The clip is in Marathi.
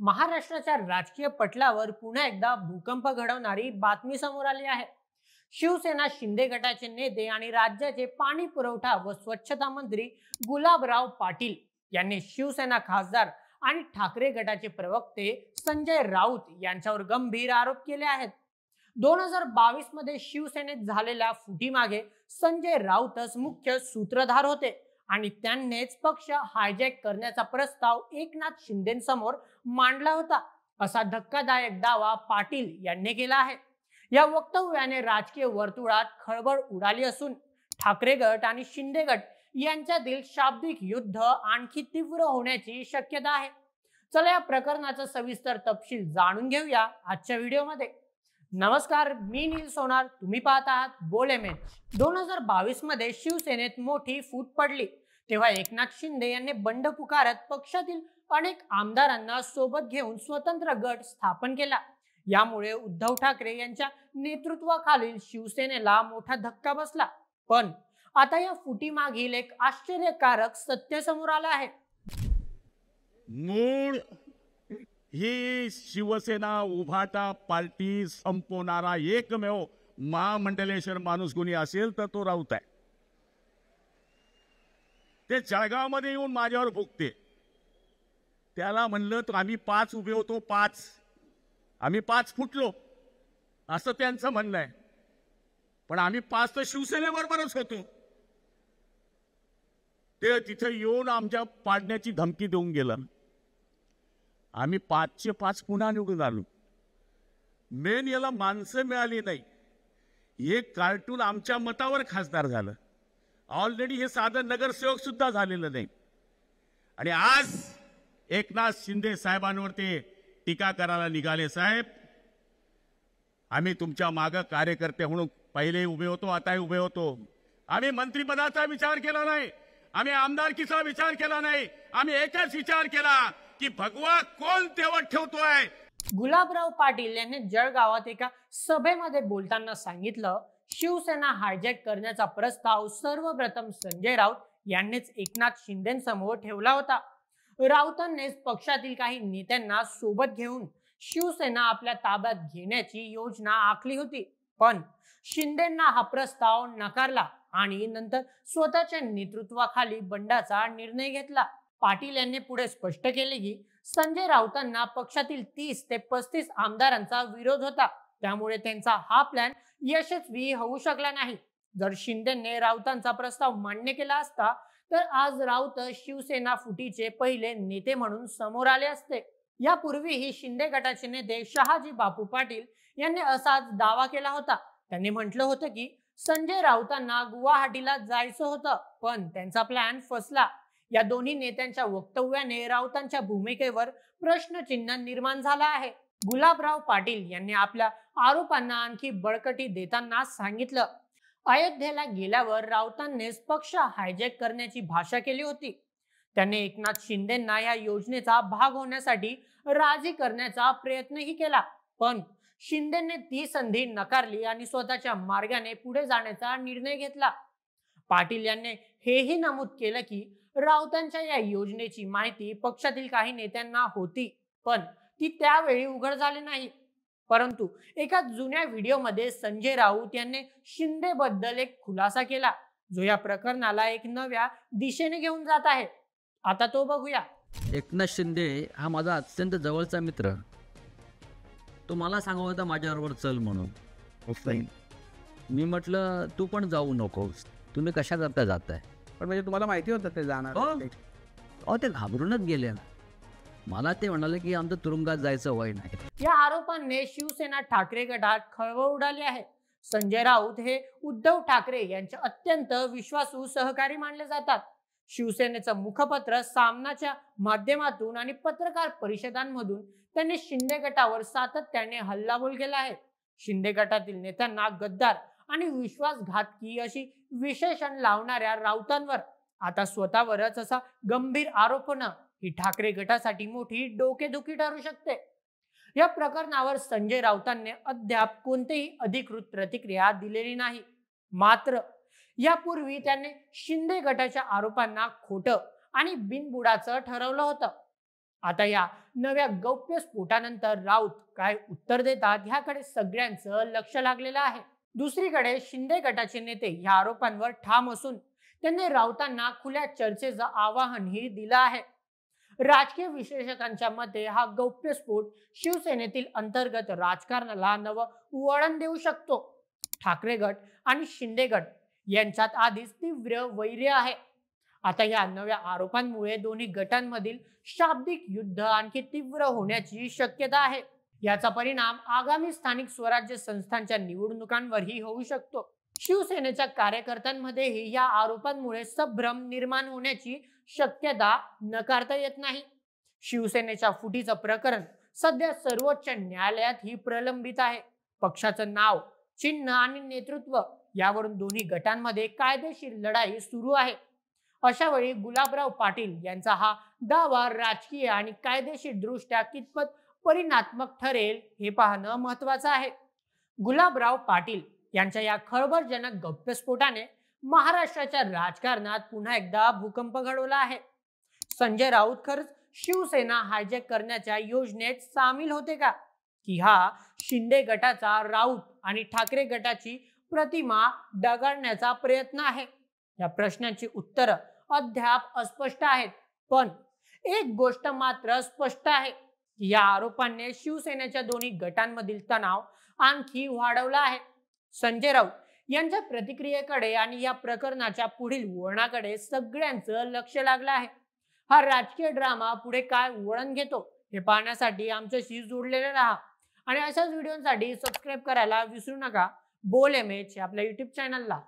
महाराष्ट्राच्या राजकीय पटलावर पुन्हा एकदा भूकंप घडवणारी बातमी समोर आली आहे। शिवसेना शिंदे गटाचे नेते आणि राज्याचे पाणी पुरवठा व स्वच्छता मंत्री गुलाबराव पाटील यांनी शिवसेना खासदार आणि ठाकरे गटाचे प्रवक्ते संजय राऊत यांच्यावर गंभीर आरोप केले आहेत। 2022 मध्ये शिवसेनेत झालेल्या फुटीमागे संजय राऊतच मुख्य सूत्रधार होते आणि त्यांनीच पक्ष हायजॅक करण्याचा प्रस्ताव एकनाथ शिंदेंसमोर मांडला होता, असा धक्कादायक दावा पाटील यांनी केला आहे। या वक्तव्याने राजकीय वर्तुळात खळबळ उडाली असून ठाकरे गट आणि शिंदे गट यांच्यातील शाब्दिक युद्ध आणखी तीव्र होण्याची शक्यता आहे। चला या प्रकरणाचा सविस्तर तपशील जाणून घेऊया आजच्या व्हिडिओमध्ये। नमस्कार, मी नील सोनार, तुम्ही पाहत आहात बोल एमएन। 2022 मध्ये शिवसेनेत मोठी फूट पडली तेव्हा एकनाथ शिंदे यांनी बंड पुकारत पक्षातील अनेक आमदारांना सोबत घेऊन स्वतंत्र गट स्थापन केला। यामुळे उद्धव ठाकरे यांच्या नेतृत्वाखालील शिवसेनेला मोठा धक्का बसला। पण आता या फुटीमागील एक आश्चर्यकारक सत्य समोर आलं आहे। मूळ ही शिवसेना उभाटा पार्टी संपवणारा एकमेव महामंडलेश्वर माणूस कोणी असेल तर तो राऊत आहे। ते जळगावमध्ये येऊन माझ्यावर भुकते। त्याला म्हणलं तर आम्ही 5 उभे होतो, आम्ही 5 फुटलो असं त्यांचं म्हणणं आहे। पण आम्ही 5 तर शिवसेनेबरोबरच होतो। ते तिथे येऊन आमच्या पाडण्याची धमकी देऊन गेलं। आम्ही 5चे 5 पुन्हा निवडून आलो। मेन याला माणसं मिळाली नाही, हे कार्टून आमच्या मतावर खासदार झालं। ऑलरेडी हे साधं नगरसेवक सुद्धा झालेलं नाही। आणि आज एकनाथ शिंदे साहेबांवर ते टीका करायला निघाले। साहेब, आम्ही तुमच्या मागे कार्यकर्ते म्हणून पहिले उभे होतो, आताही उभे होतो। आम्ही मंत्रिपदाचा विचार केला नाही, आम्ही आमदारकीचा विचार केला नाही, आम्ही एकच विचार केला की भगवा कोण तेवढ ठेवतोय। गुलाबराव पाटील यांनी जळगावात एका सभेमध्ये बोलताना सांगितलं, शिवसेना हायजॅक करण्याचा प्रस्ताव सर्वप्रथम संजय राऊत यांनीच एकनाथ शिंदेंसमोर ठेवला होता। राऊतांनीच पक्षातील काही नेत्यांना सोबत घेऊन शिवसेना आपल्या ताब्यात घेण्याची योजना आखली होती। पण शिंदेंना हा प्रस्ताव नकारला आणि नंतर स्वतःच्या नेतृत्वाखाली बंडाचा निर्णय घेतला। पाटील यांनी पुढे स्पष्ट केले की संजय राऊतांना पक्षातील 30 ते 35 आमदारांचा विरोध होता, त्यामुळे त्यांचा हा प्लॅन यशस्वी होऊ शकला नाही। जर शिंदेने राऊतांचा प्रस्ताव मान्य केला असता तर आज राऊत शिवसेना फुटीचे पहिले नेते म्हणून समोर आले असते। यापूर्वीही शिंदे गटाचे नेते शहाजी बापू पाटील यांनी असाच दावा केला होता। त्यांनी म्हटलं होतं की संजय राऊतांना गुवाहाटीला जायचं होतं, पण त्यांचा प्लॅन फसला। या दोन्ही नेत्यांच्या वक्तव्याने राऊतांच्या भूमिकेवर प्रश्नचिन्ह निर्माण झाला आहे। गुलाबराव पाटील यांनी आपल्या आरोपांना आणखी बळकटी देताना सांगितलं, अयोध्येला गेल्यावर राऊतांनीच पक्ष हायजॅक करण्याची भाषा केली होती। त्यांनी एकनाथ शिंदेंना या योजनेचा भाग होण्यासाठी राजी करण्याचा प्रयत्नही केला, पण शिंदेंनी ती संधी नकारली आणि स्वतःच्या मार्गाने पुढे जाण्याचा निर्णय घेतला। पाटील यांनी हेही नमूद केलं की राऊतांच्या या योजनेची माहिती पक्षातील काही नेत्यांना होती, पण ती त्यावेळी उघड झाली नाही। परंतु एका जुन्या व्हिडिओमध्ये संजय राऊत यांनी शिंदे बद्दल एक खुलासा केला, जो या प्रकरणाला एक नव्या दिशेने घेऊन जात आहे। आता तो बघूया। एकनाथ शिंदे हा माझा अत्यंत जवळचा मित्र। तो मला सांगत होता माझ्याबरोबर चल म्हणून। मी म्हटलं तू पण जाऊ नकोस, तुम्ही कशा करता जाताय? पण म्हणजे तुम्हाला माहिती होतं ते जाणार? हो, ते घाबरूनच गेले ना। मला ते म्हणाले की आमचं तुरुंगात जायचं वय नाही। या आरोपांनी शिवसेना ठाकरे गटात खळबळ उडाली आहे। संजय राऊत हे उद्धव ठाकरे यांचे अत्यंत विश्वासू सहकारी मानले जातात। शिवसेनेचं मुखपत्र सामनाच्या माध्यमातून आणि पत्रकार परिषदांमधून त्यांनी शिंदे गटावर सातत्याने हल्लाबोल केला आहे। शिंदे गटातील नेत्यांना गद्दार आणि विश्वासघातकी अशी विशेषण लावणाऱ्या राऊतांवर आता स्वतःवरच असा गंभीर आरोप होणं ही ठाकरे गटासाठी मोठी डोकेदुखी ठरू शकते। या प्रकरणावर संजय राऊतांनी अद्याप कोणतीही अधिकृत प्रतिक्रिया दिलेली नाही। मात्र यापूर्वी त्यांनी शिंदे गटाच्या आरोपांना खोटं आणि बिनबुडाचं ठरवलं होतं। आता या नव्या गौप्यस्फोटानंतर राऊत काय उत्तर देतात ह्याकडे सगळ्यांचं लक्ष लागलेलं आहे. दुसरीकडे शिंदे गटाचे नेते ह्या आरोपांवर ठाम असून त्यांनी राऊतांना खुल्या चर्चेचं आवाहनही दिलं आहे. राजकीय विश्लेषकांच्या मते हा गौप्यस्फोट शिवसेनेतील अंतर्गत राजकारणाला नवं वळण देऊ शकतो. ठाकरे गट आणि शिंदे गट यांच्यात आधीच तीव्र वैर आहे. आता या नव्या आरोपांमुळे दोन्ही गटांमधील शाब्दिक युद्ध आणखी तीव्र होण्याची शक्यता आहे. याचा परिणाम आगामी स्थानिक स्वराज्य संस्थांच्या निवडणुकांवरही होऊ शकतो. शिवसेनेच्या कार्यकर्त्यांमध्येही या आरोपांमुळे संभ्रम निर्माण होण्याची शक्यता नकारता येत नाही. शिवसेनेच्या फुटीचं प्रकरण सध्या सर्वोच्च न्यायालयातही प्रलंबित आहे. पक्षाचं नाव, चिन्ह आणि नेतृत्व यावरून दोन्ही गटांमध्ये कायदेशीर लढाई सुरू आहे. अशा वेळी गुलाबराव पाटील यांचा हा दावा राजकीय आणि कायदेशीर दृष्ट्या कितपत परिणामात्मक ठरेल हे पाहणं महत्वाचं आहे. गुलाबराव पाटील यांच्या या खळबळजनक गौप्यस्फोटाने महाराष्ट्राच्या राजकारणात पुन्हा एकदा भूकंप घडवला आहे. संजय राऊत खरंच शिवसेना हायजॅक करण्याच्या योजनेत सामील होते का, की हा शिंदे गटाचा राऊत आणि ठाकरे गटाची प्रतिमा डगाळण्याचा प्रयत्न आहे? या प्रश्नांची उत्तरं अद्याप अस्पष्ट आहेत. पण एक गोष्ट मात्र स्पष्ट आहे की या आरोपांनी शिवसेनेच्या दोन्ही गटांमधील तणाव आणखी वाढवला आहे. संजय राऊत यांच्या प्रतिक्रियेकडे आणि या प्रकरणाच्या पुढील वळणाकडे सगळ्यांचं लक्ष लागलं आहे. हा राजकीय ड्रामा पुढे काय वळण घेतो हे पाहण्यासाठी आमच्याशी जोडलेले राहा आणि अशाच व्हिडिओसाठी सबस्क्राईब करायला विसरू नका. बोल एमएच आपल्या युट्यूब चॅनलला.